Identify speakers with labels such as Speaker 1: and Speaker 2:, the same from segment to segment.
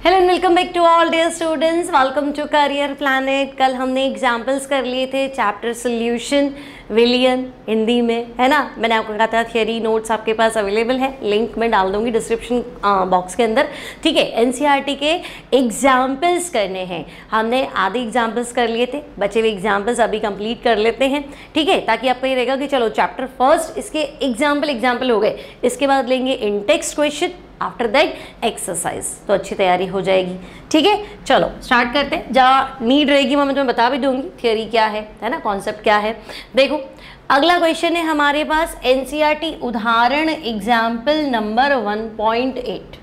Speaker 1: Hello and welcome back to all dear students, welcome to career planet. कल हमने examples कर लिए थे चैप्टर सोल्यूशन विलियन हिंदी में, है ना। मैंने आपको कहा था थियरी नोट्स आपके पास अवेलेबल है, लिंक मैं डाल दूंगी डिस्क्रिप्शन बॉक्स के अंदर, ठीक है। एनसीईआरटी के एग्जाम्पल्स करने हैं, हमने आधे एग्जाम्पल्स कर लिए थे, बचे हुए एग्जाम्पल्स अभी कंप्लीट कर लेते हैं, ठीक है, ताकि आपको ये रहेगा कि चलो चैप्टर फर्स्ट इसके एग्जाम्पल हो गए, इसके बाद लेंगे इन text question, after that exercise, तो अच्छी तैयारी हो जाएगी, ठीक है। चलो स्टार्ट करते हैं, जहाँ नीड रहेगी मैं तुम्हें बता भी दूंगी थियरी क्या है ना, कॉन्सेप्ट क्या है। देखो अगला क्वेश्चन है हमारे पास एनसीईआरटी उदाहरण एग्जाम्पल नंबर 1.8,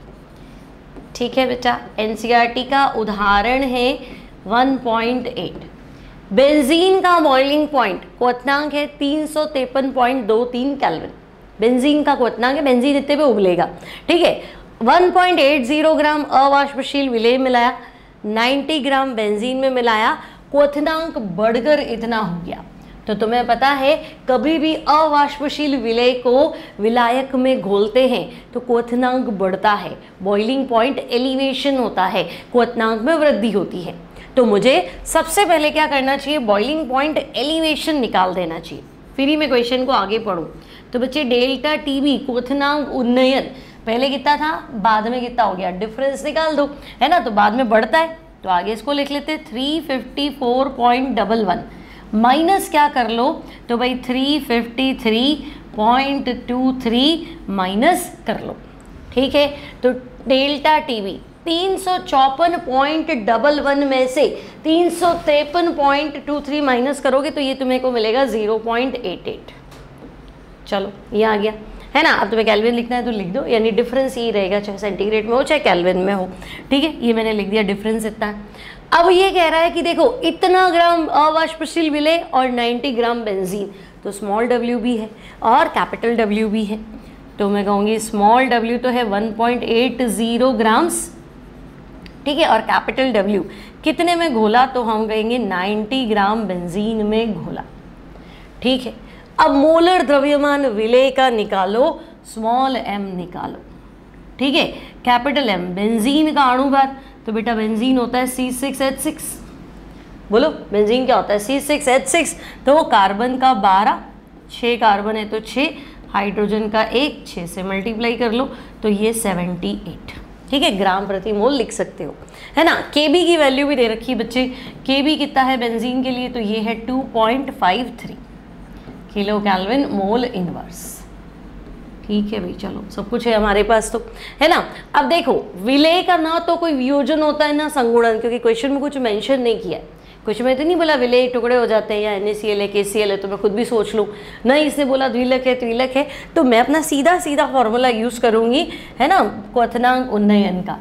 Speaker 1: ठीक है बेटा। एनसीईआरटी का उदाहरण है 1.8। बेंजीन का बॉइलिंग पॉइंट क्वथनांक है 353.23 केल्विन। बेंजीन का क्वथनांक है, बेंजीन इतने पे उबलेगा, ठीक है। 1.80 ग्राम अवाष्पशील विलेय मिलाया, 90 ग्राम बेंजीन में मिलाया, क्वथनांक बढ़कर इतना हो गया। तो तुम्हें पता है कभी भी अवाष्पशील विलेय को विलायक में घोलते हैं तो क्वथनांक बढ़ता है, बॉइलिंग पॉइंट एलिवेशन होता है, क्वथनांक में वृद्धि होती है। तो मुझे सबसे पहले क्या करना चाहिए, बॉइलिंग पॉइंट एलिवेशन निकाल देना चाहिए। फिर ही मैं क्वेश्चन को आगे पढ़ूं। तो बच्चे डेल्टा टीबी क्वथनांक उन्नयन पहले कितना था, बाद में कितना हो गया, डिफरेंस निकाल दो, है ना। तो बाद में बढ़ता है तो आगे इसको लिख लेते 354.11 माइनस क्या कर लो, तो भाई 353.23 माइनस कर लो, ठीक है। तो डेल्टा टीबी 354.11 में से 353.23 माइनस करोगे तो ये तुम्हें को मिलेगा 0.88। चलो ये आ गया, है ना। अब तुम्हें केल्विन लिखना है तो लिख दो, यानी डिफरेंस ये रहेगा, चाहे सेंटीग्रेड में हो चाहे केल्विन में हो, ठीक है। ये मैंने लिख दिया, डिफरेंस इतना है। अब ये कह रहा है कि देखो इतना ग्राम अवाष्पशील विलेय और 90 ग्राम बेंजीन, तो स्मॉल w भी है और कैपिटल W भी है। तो मैं कहूँगी स्मॉल w तो है 1.80 ग्राम्स, ठीक है, और कैपिटल W कितने में घोला, तो हम कहेंगे 90 ग्राम बेंजीन में घोला, ठीक है। अब मोलर द्रव्यमान विलेय का निकालो, स्मॉल m निकालो, ठीक है। कैपिटल M बेंजीन का अणुभार, तो बेटा बेंजीन होता है C6H6, बोलो बेंजीन क्या होता है, C6H6। तो कार्बन का 12, 6 कार्बन है तो 6, हाइड्रोजन का 1, 6 से मल्टीप्लाई कर लो तो ये 78, ठीक है, ग्राम प्रति मोल लिख सकते हो, है ना। Kb की वैल्यू भी दे रखी है बच्चे, Kb कितना है बेंजीन के लिए, तो ये है 2.53 किलो केल्विन मोल इनवर्स, ठीक है भाई। चलो सब कुछ है हमारे पास तो, है ना। अब देखो विलेय का ना तो कोई वियोजन होता है ना संगुणन, क्योंकि क्वेश्चन में कुछ मेंशन नहीं किया है। क्वेश्चन में तो नहीं बोला विलेय टुकड़े हो जाते हैं या NaCl है KCl है, तो मैं खुद भी सोच लूँ, नहीं इसने बोला द्विलक है त्रिलक है, तो मैं अपना सीधा फॉर्मूला यूज़ करूँगी, है ना, क्वथनांक उन्नयन का।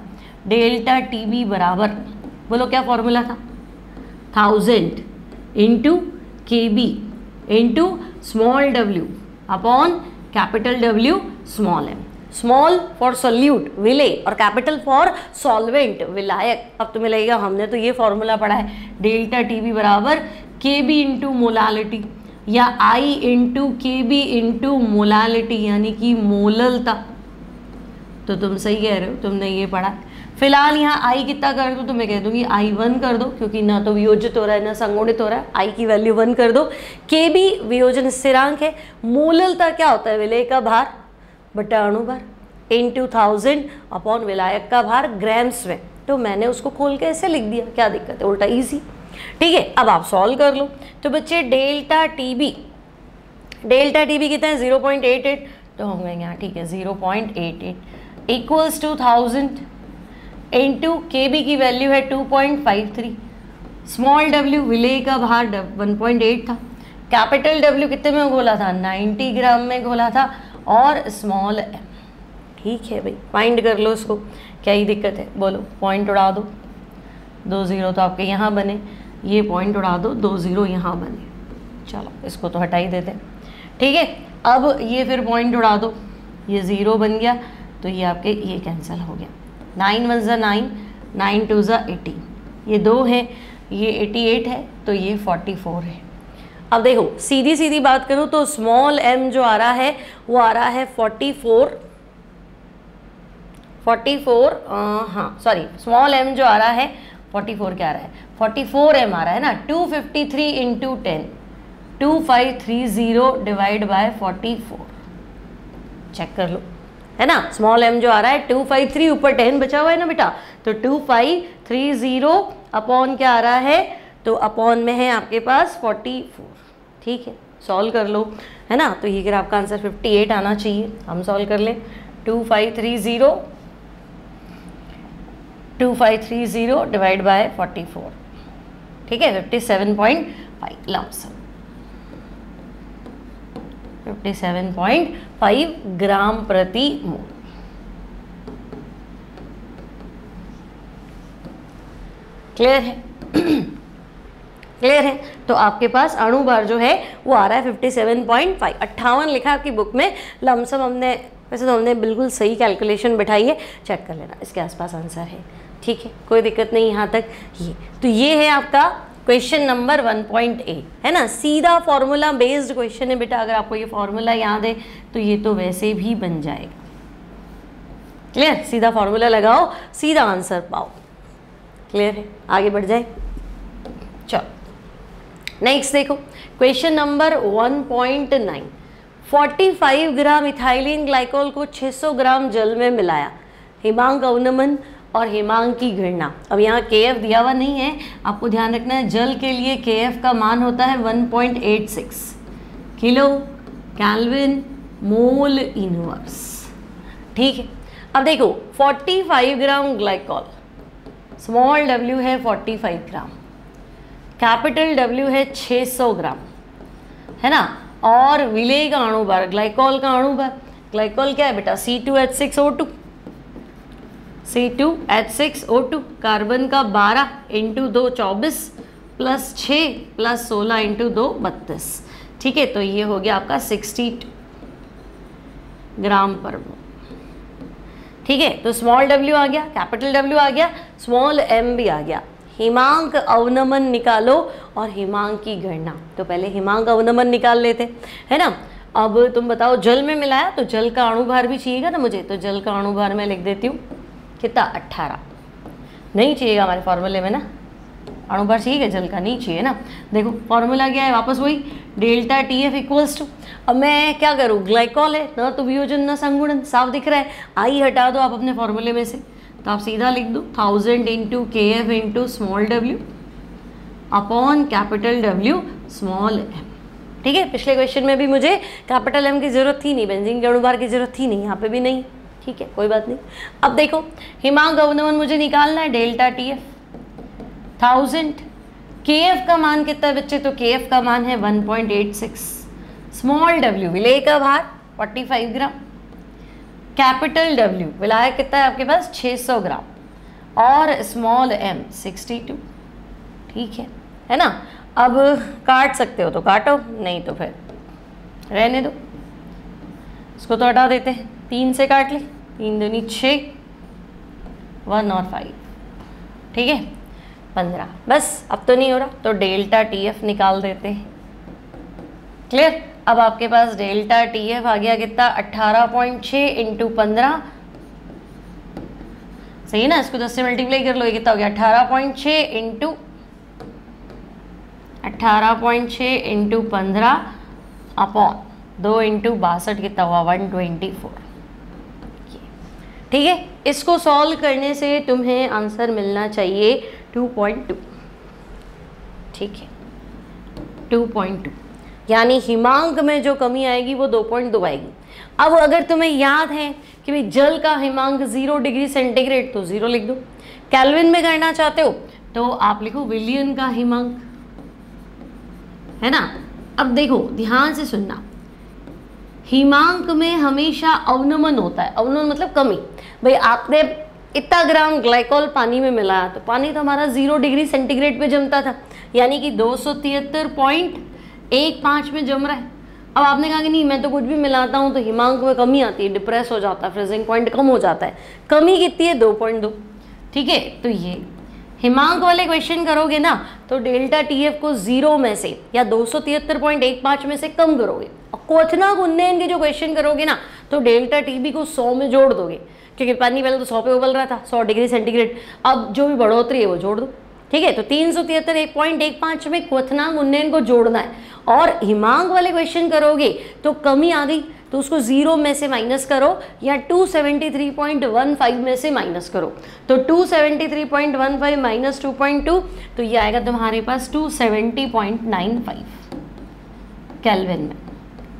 Speaker 1: डेल्टा टीबी बराबर, बोलो क्या फॉर्मूला था, 1000 into KB into small w upon capital W small m। Small for solute विलेय और कैपिटल फॉर सॉल्वेंट विलायक। अब तुम्हें लगेगा हमने तो ये फॉर्मूला पढ़ा है, डेल्टा टीबी बराबर KB इंटू मोलालिटी या I into KB into molality, यानी कि मोललता। तो तुम सही कह रहे हो, तुमने ये पढ़ा। फिलहाल यहाँ I कितना कर दो, तो मैं कह दूंगी I1 कर दो, क्योंकि ना तो वियोजित हो रहा है ना संगुणित हो रहा है, I की वैल्यू 1 कर दो। KB वियोजन स्थिरांक है, मोललता क्या होता है, विलेय का भार बटा अणुभार इंटू 1000 अपॉन विलायक का भार ग्राम्स में। तो मैंने उसको खोल के ऐसे लिख दिया, क्या दिक्कत है, उल्टा ईजी, ठीक है। अब आप सॉल्व कर लो। तो बच्चे डेल्टा टीबी कितना है 0.88, तो हम कहेंगे यहाँ ठीक है 0.88 इक्वल्स टू 1000 इंटू KB की वैल्यू है 2.53, स्मॉल w विलेय का भार 1.8 था, कैपिटल W कितने में घोला था, 90 ग्राम में घोला था, और स्मॉल m, ठीक है भाई। फाइंड कर लो इसको, क्या ही दिक्कत है, बोलो पॉइंट उड़ा दो, 2 0 तो आपके यहाँ बने, ये पॉइंट उड़ा दो, 2 0 यहाँ बने। चलो इसको तो हटा ही देते, ठीक है। अब ये फिर पॉइंट उड़ा दो, ये 0 बन गया, तो ये आपके ये कैंसिल हो गया, 9 1 ज़ा 9, 9 2 ज़ा 18, ये 2 है, ये 88 है, तो ये 44 है। अब देखो सीधी बात करूँ तो स्मॉल m जो आ रहा है वो आ रहा है 44 44, हाँ सॉरी, स्मॉल m जो आ रहा है 44 क्या आ रहा है, 44m आ रहा है ना। 253 इंटू 10, 2530 डिवाइड बाय 44, चेक कर लो, है ना। स्मॉल m जो आ रहा है 253, ऊपर 10 बचा हुआ है ना बेटा, तो 2530 अपॉन क्या आ रहा है, तो अपॉन में है आपके पास 44, ठीक है। सॉल्व कर लो, है ना। तो ये आपका आंसर 58 आना चाहिए। हम सॉल्व कर लें, 2530 डिवाइड बाय 44, ठीक है, 57.5 लमसम 57.5 ग्राम प्रति मोल। क्लियर है? क्लियर है? तो आपके पास अणु भार जो है वो आ रहा है 57.5, 58 लिखा है आपकी बुक में, लमसम हमने, वैसे तो हमने बिल्कुल सही कैलकुलेशन बैठाई है, चेक कर लेना, इसके आसपास आंसर है, ठीक है, कोई दिक्कत नहीं यहाँ तक। ये तो ये है आपका क्वेश्चन नंबर 1.8, है ना। सीधा फॉर्मूला बेस्ड क्वेश्चन है बेटा, अगर आपको ये फॉर्मूला याद है तो ये तो वैसे भी बन जाएगा। क्लियर? सीधा फॉर्मूला लगाओ, सीधा आंसर पाओ। क्लियर है? आगे बढ़ जाए, चलो नेक्स्ट देखो, क्वेश्चन नंबर 1.9। 45 ग्राम इथाइलिन ग्लाइकोल को 600 ग्राम जल में मिलाया, हिमांक अवनमन और हिमांक की गणना। अब यहाँ KF दिया हुआ नहीं है, आपको ध्यान रखना है, जल के लिए KF का मान होता है 1.86 किलो केल्विन मोल इनवर्स, ठीक है। अब देखो 45 ग्राम ग्लाइकोल, स्मॉल w है 45 ग्राम, कैपिटल W है 600 ग्राम, है ना। और विलेय का अणु भार, ग्लाइकोल का अणु भार, ग्लाइकोल क्या है बेटा, C2H6O2, C2H6O2, कार्बन का 12 इंटू 2 24 प्लस 6 प्लस 16 इंटू 2 32, ठीक है। तो ये हो गया आपका 62 ग्राम पर मोल, ठीक है। तो स्मॉल w आ गया, कैपिटल W आ गया, स्मॉल m भी आ गया। हिमांक अवनमन निकालो और हिमांक की गणना। तो पहले हिमांक अवनमन निकाल लेते, है ना। अब तुम बताओ, जल में मिलाया तो जल का अणुभार भी चाहिएगा ना मुझे, तो जल का अणुभार मैं लिख देती हूँ, कितना, 18 नहीं चाहिएगा हमारे फॉर्मूले में ना, अणुभार चाहिएगा, जल का नहीं चाहिए ना। देखो फॉर्मूला क्या है, वापस वही, डेल्टा TF इक्वल्स टू, अब मैं क्या करूँ, ग्लाइकोल है ना, तो वियोजन ना संगुणन, साफ दिख रहा है, आई हटा दो आप अपने फॉर्मूले में से, तो आप सीधा लिख दो 1000 into KF into small w upon capital W small m, ठीक है। पिछले क्वेश्चन में भी मुझे कैपिटल M की जरूरत थी नहीं, बेंजीन के अणुभार की जरूरत थी नहीं, यहाँ पे भी नहीं, ठीक है, कोई बात नहीं। अब देखो हिमांक अवनमन मुझे निकालना है, डेल्टा TF 1000, KF का मान कितना है बच्चे, तो KF का मान है 1.86, स्मॉल w विलेय का भार 45 ग्राम, कैपिटल W विलायक कितना है आपके पास 600 ग्राम, और स्मॉल m 62, ठीक है ना। अब काट सकते हो तो काटो, नहीं तो फिर रहने दो, इसको तो हटा देते हैं, 3 से काट ले, 3 दूनी 6, 1 और 5, ठीक है, 15। बस अब तो नहीं हो रहा, तो डेल्टा TF निकाल देते हैं। क्लियर? अब आपके पास डेल्टा TF आ गया कितना, 18.6 इंटू 15, सही है ना। इसको 10 से मल्टीप्लाई कर लो, ये कितना हो गया, 18.6 इंटू 15 अपॉन 2 इंटू 62 कितना हुआ, 124, ठीक है। इसको सॉल्व करने से तुम्हें आंसर मिलना चाहिए 2.2, ठीक है, 2.2, यानी हिमांक में जो कमी आएगी वो 2.2 आएगी। अब अगर तुम्हें याद है कि भाई जल का हिमांक 0 डिग्री सेंटीग्रेड, तो 0 लिख दो। केल्विन में करना चाहते हो तो आप लिखो विलियन का हिमांक, है ना। अब देखो ध्यान से सुनना, हिमांक में हमेशा अवनमन होता है, अवनमन मतलब कमी। भाई आपने इतना ग्राम ग्लाइकोल पानी में मिलाया, तो पानी तो हमारा 0 डिग्री सेंटीग्रेड पे जमता था, यानी कि 273.15 में जम रहा है। अब आपने कहा कि नहीं मैं तो कुछ भी मिलाता हूँ तो हिमांक में कमी आती है, डिप्रेस हो जाता है, फ्रीजिंग पॉइंट कम हो जाता है। कमी कितनी है, 2.2, ठीक है। तो ये हिमांक वाले क्वेश्चन करोगे ना, तो डेल्टा TF को 0 में से या 273.15 में से कम करोगे। और क्वथनांक उन्नयन के जो क्वेश्चन करोगे ना,
Speaker 2: तो डेल्टा टी बी को 100 में जोड़ दोगे, क्योंकि पानी पहले तो 100 पे उबल रहा था, 100 डिग्री सेंटीग्रेड, अब जो भी बढ़ोतरी है वो जोड़ दो, ठीक है। तो 373 1.15 में क्वथनांक उन्नयन को जोड़ना है, और हिमांक वाले क्वेश्चन करोगे तो कमी आ गई तो उसको 0 में से माइनस करो, या 273.15 में से माइनस करो। तो 273.15 माइनस 2.2, तो ये आएगा तुम्हारे पास 270.95 केल्विन में।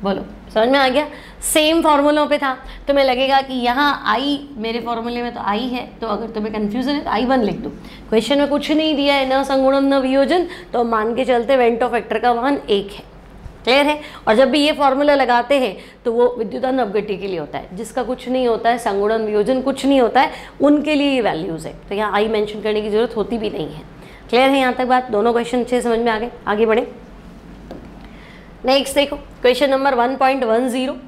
Speaker 2: बोलो समझ में आ गया। सेम फॉर्मूलों पे था, तुम्हें लगेगा कि यहाँ आई, मेरे फॉर्मूले में तो आई है, तो अगर तुम्हें कन्फ्यूजन है तो I1 लिख दो। क्वेश्चन में कुछ नहीं दिया है, न संगुणन न वियोजन, तो मान के चलते वेंटो फैक्टर का मान 1 है। क्लियर है। और जब भी ये फॉर्मूला लगाते हैं तो वो विद्युतान अपघट्य के लिए होता है, जिसका कुछ नहीं होता है, संगुणन वियोजन कुछ नहीं होता है, उनके लिए ये वैल्यूज़ है, तो यहाँ आई मेंशन करने की जरूरत होती भी नहीं है। क्लियर है यहाँ तक बात। दोनों क्वेश्चन अच्छे समझ में आ गए, आगे बढ़े। नेक्स्ट देखो क्वेश्चन नंबर 1.10,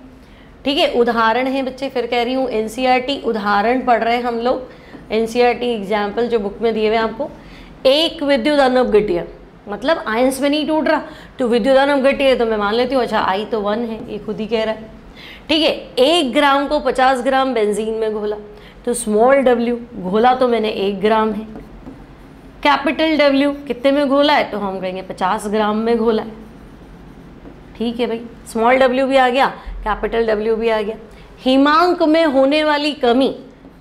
Speaker 2: ठीक है। उदाहरण है बच्चे, फिर कह रही हूँ एनसीईआरटी उदाहरण पढ़ रहे हैं हम लोग, एनसीईआरटी एग्जाम्पल जो बुक में दिए हुए आपको। एक विद्युतान अपघट्य मतलब आयंस में नहीं टूट रहा, तो विद्युतान अपघट्य है तो मैं मान लेती हूँ अच्छा आई तो 1 है, ये खुद ही कह रहा है, ठीक है। 1 ग्राम को 50 ग्राम बेंजीन में घोला, तो स्मॉल w घोला तो मैंने 1 ग्राम है, कैपिटल W कितने में घोला है, तो हम कहेंगे 50 ग्राम में घोला है, ठीक है भाई। स्मॉल w भी आ गया, कैपिटल W भी आ गया। हिमांक में होने वाली कमी,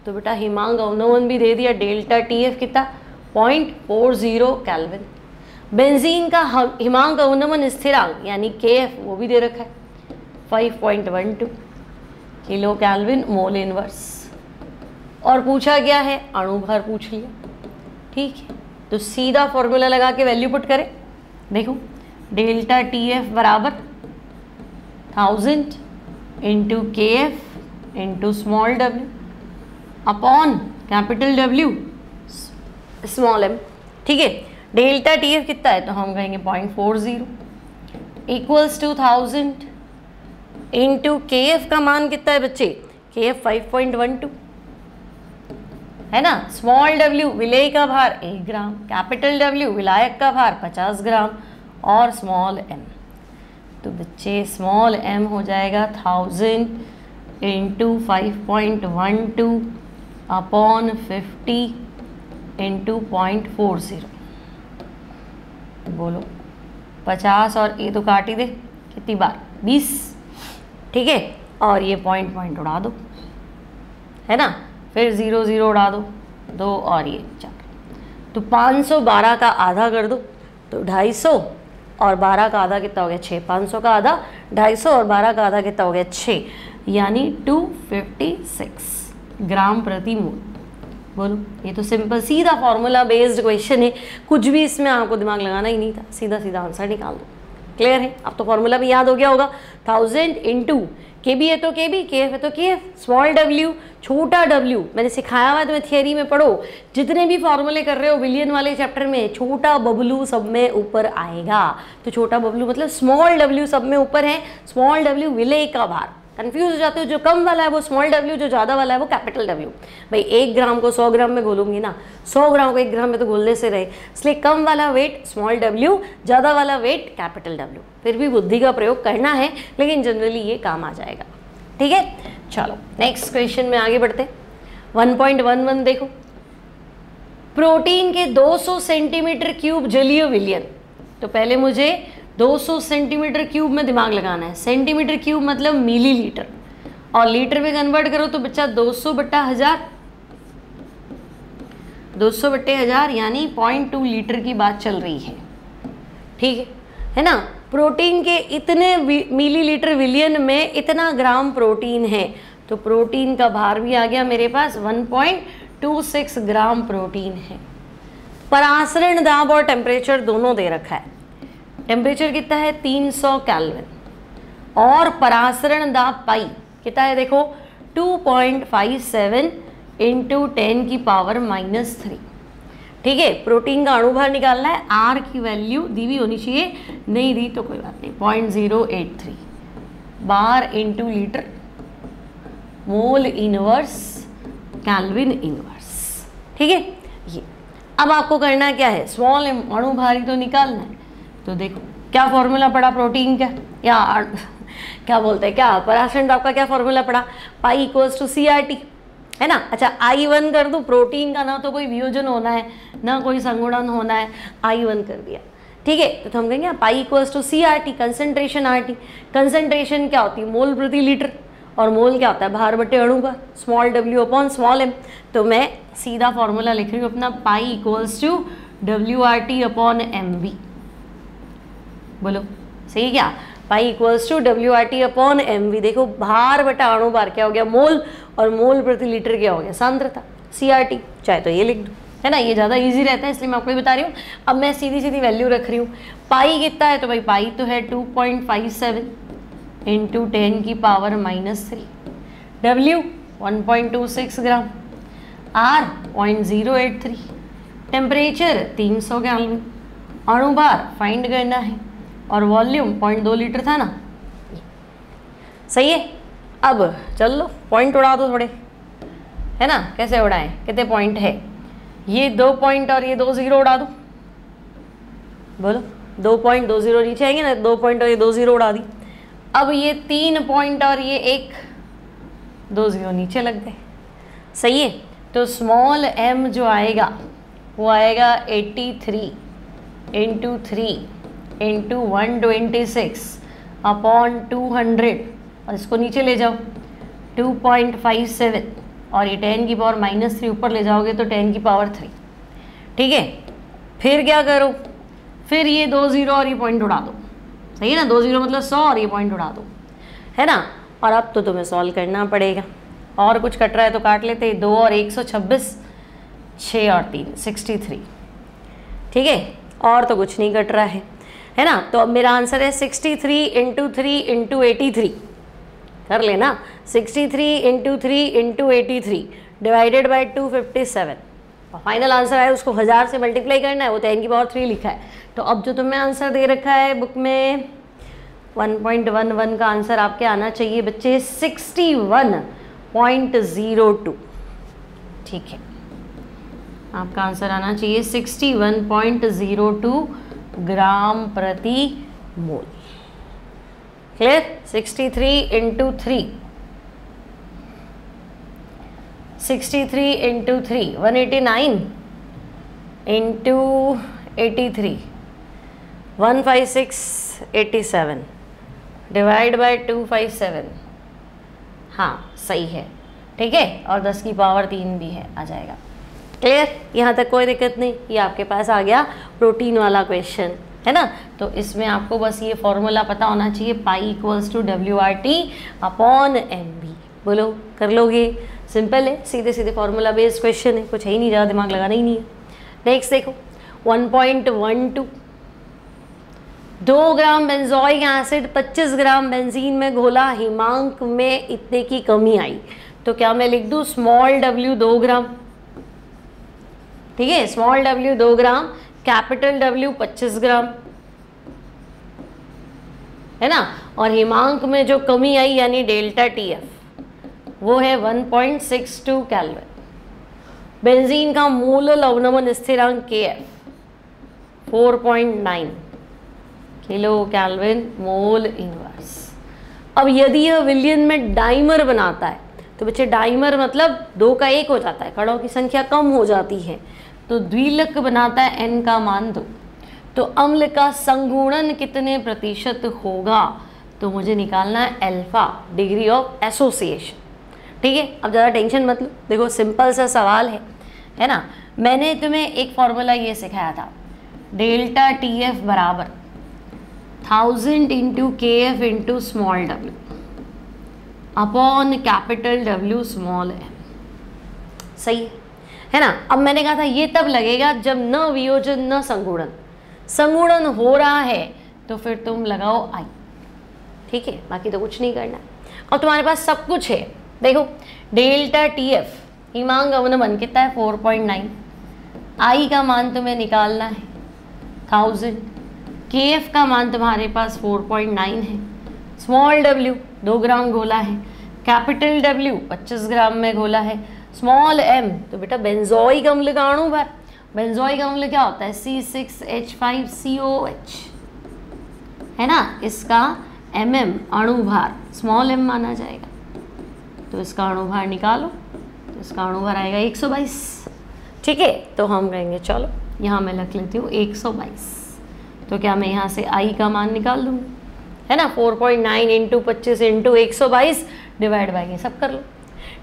Speaker 2: तो बेटा हिमांक अवनमन भी दे दिया, डेल्टा TF कितना 0.40 केल्विन। बेंजीन का हिमांक अवनमन स्थिरांक यानी KF वो भी दे रखा है 5.12 किलो केल्विन मोल इनवर्स, और पूछा गया है अणु भार पूछ लिया, ठीक है। तो सीधा फॉर्मूला लगा के वैल्यू पुट करें, देखो डेल्टा TF बराबर 1000 into KF into small w upon capital W small m, ठीक है। डेल्टा TF कितना है, तो हम कहेंगे 0.40 इक्वल्स टू 1000 इंटू KF का मान कितना है बच्चे, KF 5.12 है ना। स्मॉल w विलेय का भार 1 ग्राम, कैपिटल W विलायक का भार 50 ग्राम, और स्मॉल m, तो बच्चे स्मॉल m हो जाएगा 1000 इंटू 5.12 अपॉन 50 इंटू 0.40। बोलो 50 और ये तो काट ही दे, कितनी बार 20, ठीक है। और ये पॉइंट उड़ा दो, है ना, फिर 0 0 उड़ा दो, 2 और ये 4, तो 512 का आधा कर दो तो 250, और 12 का आधा कितना हो गया 6, 500 का आधा 250 और 12 का आधा कितना हो गया 6, यानी 256 ग्राम प्रति मोल। बोलो ये तो सिंपल सीधा फॉर्मूला बेस्ड क्वेश्चन है, कुछ भी इसमें आपको दिमाग लगाना ही नहीं था, सीधा सीधा आंसर निकाल दो। क्लियर है। अब तो फॉर्मूला भी याद हो गया होगा, 1000 इंटू KB है तो KB, KF है तो KF, स्मॉल w छोटा w मैंने सिखाया हुआ है तुम्हें, थियरी में पढ़ो, जितने भी फॉर्मूले कर रहे हो विलियन वाले चैप्टर में, छोटा बबलू सब में ऊपर आएगा, तो छोटा बबलू मतलब स्मॉल w सब में ऊपर है, स्मॉल w विलेय का भार। कंफ्यूज हो जाते हो, जो कम वाला है वो स्मॉल w, जो ज़्यादा वाला है वो कैपिटल W। भाई 1 ग्राम को 100 ग्राम में घोलूंगी ना, 100 ग्राम को 1 ग्राम में तो घोलने से रहे, इसलिए कम वाला वेट स्मॉल w, ज़्यादा वाला वेट कैपिटल W। फिर भी बुद्धि का प्रयोग करना है, लेकिन जनरली ये काम आ जाएगा, ठीक है। चलो नेक्स्ट क्वेश्चन में आगे बढ़ते। 1.11 देखो, प्रोटीन के 200 सेंटीमीटर क्यूब जलीय विलयन, तो पहले मुझे 200 सेंटीमीटर क्यूब में दिमाग लगाना है, सेंटीमीटर क्यूब मतलब मिलीलीटर, और लीटर में कन्वर्ट करो तो बच्चा 200 बट्टा 1000, 200 बट्टे 1000 यानी 0.2 लीटर की बात चल रही है, ठीक है ना। प्रोटीन के इतने मिलीलीटर विलियन में इतना ग्राम प्रोटीन है, तो प्रोटीन का भार भी आ गया मेरे पास 1.26 ग्राम प्रोटीन है। परासरण दाब और टेम्परेचर दोनों दे रखा है, टेम्परेचर कितना है 300 केल्विन, और परासरण दाब पाई कितना है देखो 2.57 इंटू 10 की पावर -3, ठीक है। प्रोटीन का अणुभार निकालना है, आर की वैल्यू दी हुई होनी चाहिए, नहीं दी तो कोई बात नहीं, 0.083 bar into litre mole inverse kelvin inverse, ठीक है। ये अब आपको करना क्या है, स्मॉल अणुभार ही तो निकालना है, तो देखो क्या फॉर्मूला पड़ा प्रोटीन का, या क्या बोलते हैं, क्या पराशरण आपका क्या फॉर्मूला पड़ा, पाई इक्वल्स टू CRT, है ना। अच्छा I1 कर दूँ, प्रोटीन का ना तो कोई वियोजन होना है ना कोई संगुणन होना है, I1 कर दिया, ठीक है। तो हम कहेंगे pi equals to CRT, concentration RT। Concentration क्या होती है, मोल प्रति लीटर, और मोल क्या होता है, भार बटे अणु का, small w upon small m। तो मैं सीधा फॉर्मूला लिख रही हूँ अपना, pi equals to WRT upon MV। बोलो सही है क्या, pi equals to WRT upon MV। देखो भार बटा अणु भार क्या हो गया, मोल, और मोल प्रति लीटर क्या हो गया, सांद्रता, CRT। चाहे तो ये लिख दो, है ना, ये ज़्यादा इजी रहता है इसलिए मैं आपको ये बता रही हूँ। अब मैं सीधी सीधी वैल्यू रख रही हूँ। पाई कितना है, तो भाई पाई तो है 2.57 इंटू 10 की पावर -3, W 1.26 ग्राम, R 0.083, टेम्परेचर 300 केल्विन, अणुभार फाइंड करना है, और वॉल्यूम 0.2 लीटर था ना, सही है। अब चल लो पॉइंट उड़ा दो थोड़े, है ना, कैसे उड़ाएं, कितने पॉइंट है, ये 2 पॉइंट और ये 2 0 उड़ा दो, बोलो 2 पॉइंट 2 0 नीचे आएंगे ना, 2 पॉइंट और ये 2 0 उड़ा दी। अब ये 3 पॉइंट और ये 1 2 0 नीचे लग गए, सही है। तो स्मॉल m जो आएगा वो आएगा 83 इंटू 3 इंटू 126 अपॉन 200, और इसको नीचे ले जाओ 2.57, और ये 10 की पावर -3 ऊपर ले जाओगे तो 10 की पावर 3, ठीक है। फिर क्या करो, फिर ये 2 0 और ये पॉइंट उड़ा दो, सही है ना, 2 0 मतलब 100 और ये पॉइंट उड़ा दो, है ना। और अब तो तुम्हें सॉल्व करना पड़ेगा, और कुछ कट रहा है तो काट लेते, 2 और 126, 6 और 3 63, ठीक है, और तो कुछ नहीं कट रहा है ना। तो अब मेरा आंसर है 63 इंटू 3 इंटू 83, कर लेना, 63 इंटू 3 इंटू 83 डिवाइडेड बाई 257, और फाइनल आंसर है उसको 1000 से मल्टीप्लाई करना है, वो 10 की पावर 3 लिखा है। तो अब जो तुम्हें आंसर दे रखा है बुक में 1.11 का आंसर आपके आना चाहिए बच्चे 61.02, ठीक है, आपका आंसर आना चाहिए 61.02 ग्राम प्रति mole. Clear, 63 into 3 63 into 3 189 into 83 15687 divide by 257, हाँ सही है, ठीक है, और 10 की पावर 3 भी है, आ जाएगा। क्लियर, यहाँ तक कोई दिक्कत नहीं, ये आपके पास आ गया प्रोटीन वाला क्वेश्चन, है ना। तो इसमें आपको बस ये फॉर्मूला पता होना चाहिए, pi equals to WRT upon MV। बोलो कर लोगे, सिंपल है, सीधे सीधे फॉर्मूला बेस्ड क्वेश्चन है, कुछ है ही नहीं, ज़्यादा दिमाग लगाना ही नहीं है। नेक्स्ट देखो 1.12, 2 ग्राम बेंजोइक एसिड 25 ग्राम बेंजीन में घोला, हिमांक में इतने की कमी आई, तो क्या मैं लिख दूँ स्मॉल w 2 ग्राम, ठीक है, स्मॉल w 2 ग्राम, कैपिटल W 25 ग्राम, है ना, और हिमांक में जो कमी आई यानी डेल्टा TF वो है 1.62 केल्विन। बेंजीन का मूल लवणमन स्थिरांक KF 4.9 kilo kelvin mole inverse. अब यदि यह विलयन में डाइमर बनाता है, तो बच्चे डाइमर मतलब 2 का 1 हो जाता है, कणों की संख्या कम हो जाती है, तो द्विलक बनाता है, n का मान 2, तो अम्ल का संगुणन कितने प्रतिशत होगा, तो मुझे निकालना है अल्फा, डिग्री ऑफ एसोसिएशन, ठीक है। अब ज़्यादा टेंशन मत लो, देखो सिंपल सा सवाल है ना। मैंने तुम्हें एक फॉर्मूला ये सिखाया था, डेल्टा TF बराबर 1000 into KF into small w upon capital W small m, सही है ना। अब मैंने कहा था ये तब लगेगा जब न वियोजन न संगुणन, संगुणन हो रहा है तो फिर तुम लगाओ I, ठीक है, बाकी तो कुछ नहीं करना। और तुम्हारे पास सब कुछ है, देखो डेल्टा TF हिमांक अवनमन कितना है 4.9, I का मान तुम्हें निकालना है 1000, KF का मान तुम्हारे पास 4.9 है, स्मॉल w 2 ग्राम घोला है, कैपिटल W 25 ग्राम में घोला है, स्मॉल m तो बेटा बेंजोइक अम्ल का अणु भर, बेंजोइक अम्ल क्या होता है C6H5COH, है ना, इसका
Speaker 1: mm अणुभार स्मॉल m माना जाएगा, तो इसका अणुभार निकालो, तो इसका अणुभार आएगा 122। ठीक है, तो हम कहेंगे चलो यहाँ मैं लिख लेती हूँ 122। तो क्या मैं यहाँ से I का मान निकाल दूँगी, है ना, 4.9 इंटू 25 इंटू 122 डिवाइड बाई ये सब कर लो।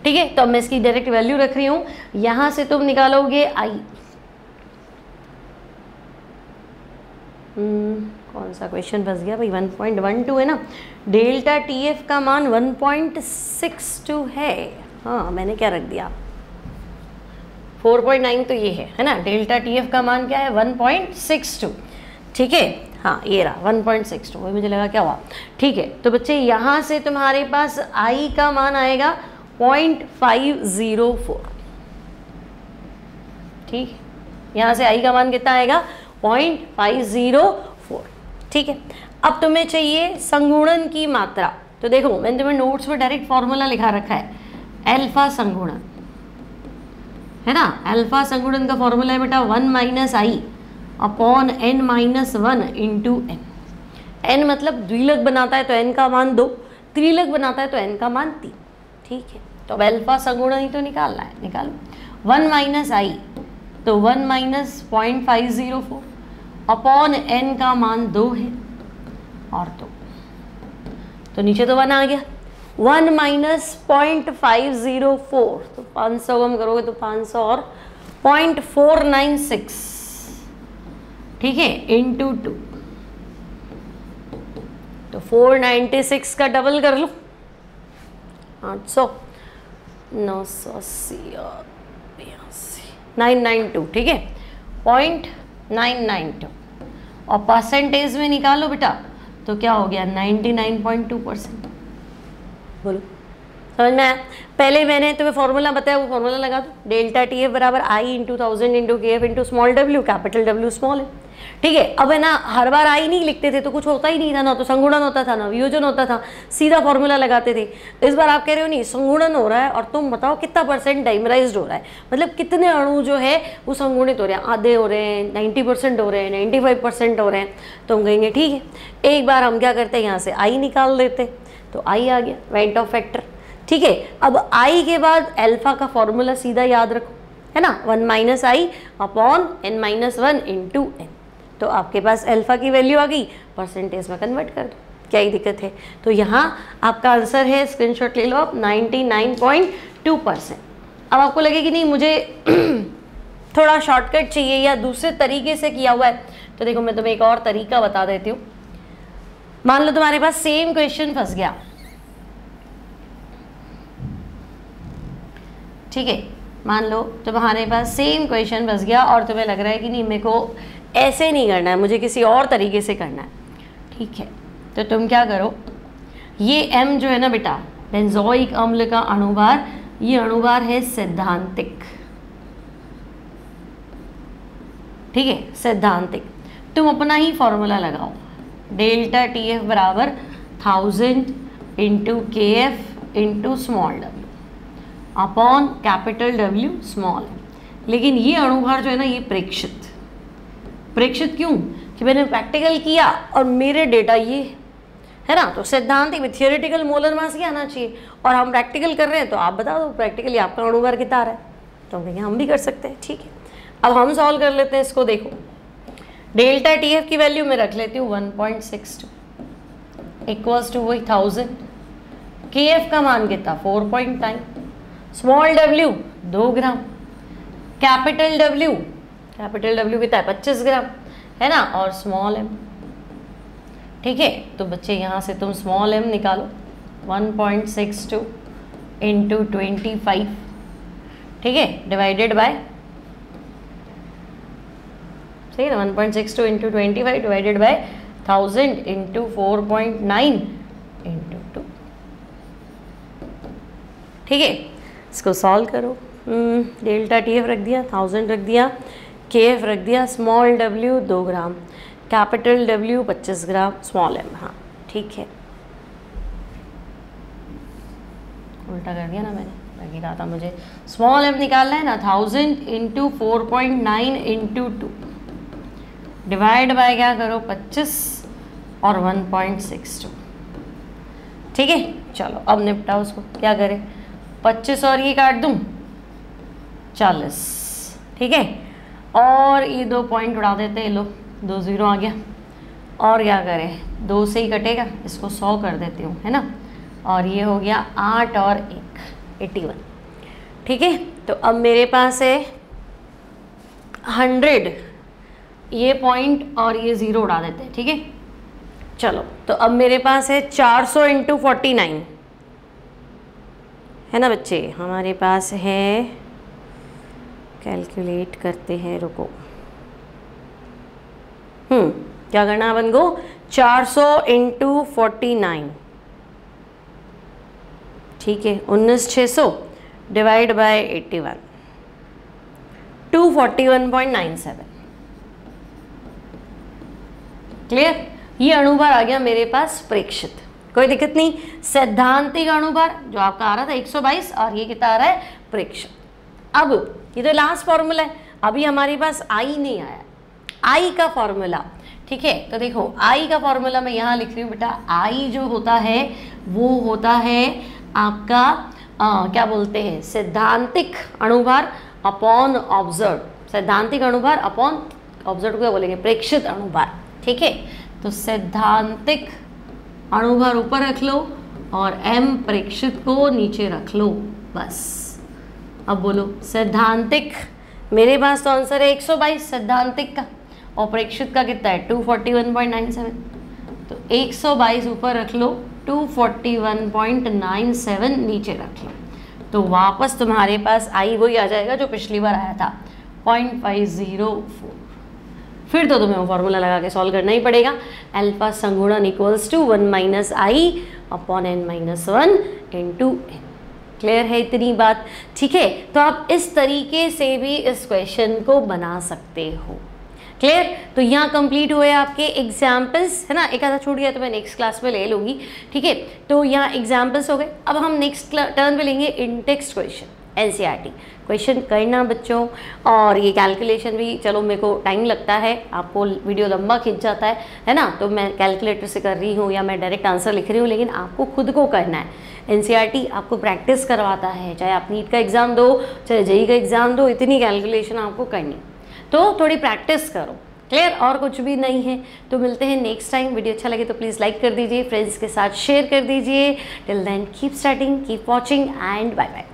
Speaker 1: ठीक है, तो अब मैं इसकी डायरेक्ट वैल्यू रख रही हूँ, यहाँ से तुम निकालोगे I, कौन सा क्वेश्चन फंस गया भाई, 1.12 है ना, डेल्टा TF का मान 1.62 है। हाँ मैंने क्या रख दिया, 4.9 तो ये है ना, डेल्टा TF का मान क्या है 1.62। ठीक है, हाँ ये रहा 1.62, वही मुझे लगा क्या हुआ। ठीक है, तो बच्चे यहाँ से तुम्हारे पास I का मान आएगा 0.504। ठीक है, यहाँ से I का मान कितना आएगा 0.504। ठीक है, अब तुम्हें चाहिए संगुणन की मात्रा, तो देखो मैंने तुम्हें नोट्स में डायरेक्ट फॉर्मूला लिखा रखा है, अल्फा संगुणन, है ना, अल्फा संगुणन का फॉर्मूला है बेटा 1 minus i upon n minus 1 into n। n मतलब द्विलक बनाता है तो n का मान 2, त्रिलक बनाता है तो n का मान 3। ठीक है, तो अब अल्फा संगुणन ही तो निकालना है, निकालो। 1 माइनस आई तो 1 माइनस 0.504 अपॉन n का मान 2 है और 2, तो नीचे तो 1 आ गया। 1 माइनस 0.504 तो 500 कम करोगे तो 500 और 0.496, ठीक है, इंटू 2, तो 496 का डबल कर लो, 800, 980, 992, ठीक है, 0.992 और परसेंटेज में निकालो बेटा, तो क्या हो गया 99.2%। बोलो समझ में आया। पहले मैंने तुम्हें फॉर्मूला बताया, वो फॉर्मूला लगा दो, डेल्टा TF बराबर I into 1000 into KF into small w, capital W small है। ठीक है, अब है ना, हर बार I नहीं लिखते थे तो कुछ होता ही नहीं था, ना तो संगुणन होता था ना वियोजन होता था, सीधा फॉर्मूला लगाते थे। इस बार आप कह रहे हो नहीं, संगुणन हो रहा है और तुम बताओ कितना % डाइमराइज्ड हो रहा है, मतलब कितने अणु जो है वो संगुणित हो रहे हैं, आधे हो रहे हैं, 90% हो रहे हैं, 95% हो रहे हैं। तो हम कहेंगे ठीक है, एक बार हम क्या करते हैं, यहाँ से I निकाल देते, तो I आ गया, वेंट ऑफ फैक्टर। ठीक है, अब I के बाद अल्फा का फॉर्मूला सीधा याद रखो, है ना, 1 minus i upon n minus 1 into n, तो आपके पास अल्फा की वैल्यू आ गई, परसेंटेज में कन्वर्ट कर दो, क्या ही दिक्कत है। तो यहाँ आपका आंसर है, स्क्रीनशॉट ले लो आप, 99.2%। अब आपको लगे कि नहीं मुझे थोड़ा शॉर्टकट चाहिए या दूसरे तरीके से किया हुआ है, तो देखो मैं तुम्हें एक और तरीका बता देती हूँ। मान लो तुम्हारे पास सेम क्वेश्चन फंस गया, ठीक है, मान लो तुम्हारे पास सेम क्वेश्चन फंस गया और तुम्हें लग रहा है कि नहीं मेरे को ऐसे नहीं करना है, मुझे किसी और तरीके से करना है। ठीक है, तो तुम क्या करो, ये M जो है ना बेटा, बेंजोइक अम्ल का अणुभार, ये अणुभार है सैद्धांतिक, ठीक है, सैद्धांतिक। तुम अपना ही फॉर्मूला लगाओ, डेल्टा TF बराबर 1000 into KF into small w upon capital W small. लेकिन ये अणुभार जो है ना, ये प्रेक्षित, प्रेक्षित क्यों, कि मैंने प्रैक्टिकल किया और मेरे डेटा ये है ना, तो सैद्धांतिक में थियोरेटिकल मोलर मास ही आना चाहिए, और हम प्रैक्टिकल कर रहे हैं, तो आप बता दो प्रैक्टिकली आपका अणुभार कितना आ रहा है, तो हम कहेंगे हम भी कर सकते हैं। ठीक है, अब हम सॉल्व कर लेते हैं इसको। देखो डेल्टा TF की वैल्यू मैं रख लेती हूँ 1.62 इक्वल्स टू वही 1000, KF का मान कितना 4.9, स्मॉल w 2 ग्राम, कैपिटल W कितना है 25 ग्राम, है ना, और स्मॉल m। ठीक है, तो बच्चे यहाँ से तुम स्मॉल m निकालो, 1.62 इंटू 25, ठीक है, डिवाइडेड बाय, सही है ना, 1.62 into 25 divided by 1000 into 4.9 into 2। ठीक है, इसको सॉल्व करो। डेल्टा TF रख दिया, 1000 रख दिया, KF रख दिया, स्मॉल w 2 ग्राम, कैपिटल W 25 ग्राम, स्मॉल m। हाँ ठीक है, उल्टा कर दिया ना मैंने, लगी रहा था मुझे स्मॉल m निकालना है ना, 1000 इंटू 4.9 इंटू 2 डिवाइड बाय क्या करो 25 और 1.62,
Speaker 2: ठीक है, चलो अब निपटाओ उसको। क्या करें, 25 और ये काट दूं 40, ठीक है, और ये 2 पॉइंट उड़ा देते हैं, लो 2 0 आ गया। और क्या करें, 2 से ही कटेगा, इसको 100 कर देती हूँ, है ना, और ये हो गया 8 और 1 81, ठीक है। तो अब मेरे पास है 100, ये पॉइंट और ये 0 उड़ा देते हैं, ठीक है। चलो तो अब मेरे पास है 400 इंटू 49, है ना बच्चे, हमारे पास है, कैलकुलेट करते हैं, रुको, क्या करना अपन को, 400 इंटू 49, ठीक है, 19,600 डिवाइड बाय 81, 241.97, क्लियर। ये अणुभार आ गया मेरे पास प्रेक्षित, कोई दिक्कत नहीं। सैद्धांतिक अणुभार जो आपका आ रहा था 122 और ये कितना आ रहा है, प्रेक्षित। अब ये तो लास्ट फॉर्मूला है, अभी हमारे पास आई नहीं आया, आई का फॉर्मूला, ठीक है। तो देखो आई का फॉर्मूला मैं यहाँ लिख रही हूँ बेटा, आई जो होता है वो होता है आपका क्या बोलते हैं, सैद्धांतिक अणुभार अपॉन ऑब्जर्व, सैद्धांतिक अणुभार अपॉन ऑब्जर्व को क्या बोलेंगे, प्रेक्षित अणुभार, ठीक है। तो सैद्धांतिक अणुभार ऊपर रख लो और m प्रेक्षित को नीचे रख लो, बस। अब बोलो सैद्धांतिक, मेरे पास तो आंसर है 122 सैद्धांतिक का, और प्रेक्षित का कितना है 241.97, तो 122 ऊपर रख लो, 241.97 नीचे रख लो, तो वापस तुम्हारे पास आई वही आ जाएगा जो पिछली बार आया था 0.504। फिर तो तुम्हें वो फॉर्मूला लगा के सॉल्व करना ही पड़ेगा, अल्फा संगुणन equals to 1 minus i upon n minus 1 into n। Clear है इतनी बात, ठीक है। तो आप इस तरीके से भी इस क्वेश्चन को बना सकते हो, क्लियर। तो यहाँ कंप्लीट हुए आपके एग्जाम्पल्स, है ना, एक आधा छूट गया तो मैं नेक्स्ट क्लास में ले लूँगी, ठीक है। तो यहाँ एग्जाम्पल्स हो गए, अब हम नेक्स्ट टर्न पे लेंगे इंटेक्स्ट क्वेश्चन, एनसीईआरटी क्वेश्चन करना बच्चों। और ये कैलकुलेशन भी, चलो मेरे को टाइम लगता है, आपको वीडियो लंबा खिंच जाता है ना, तो मैं कैलकुलेटर से कर रही हूँ या मैं डायरेक्ट आंसर लिख रही हूँ, लेकिन आपको खुद को करना है। एनसीईआरटी आपको प्रैक्टिस करवाता है, चाहे आप नीट का एग्ज़ाम दो, चाहे जेईई का एग्ज़ाम दो, इतनी कैलकुलेशन आपको करनी, तो थोड़ी प्रैक्टिस करो, क्लियर, और कुछ भी नहीं है। तो मिलते हैं नेक्स्ट टाइम। वीडियो अच्छा लगे तो प्लीज़ लाइक कर दीजिए, फ्रेंड्स के साथ शेयर कर दीजिए। Till then keep studying, keep watching and bye bye.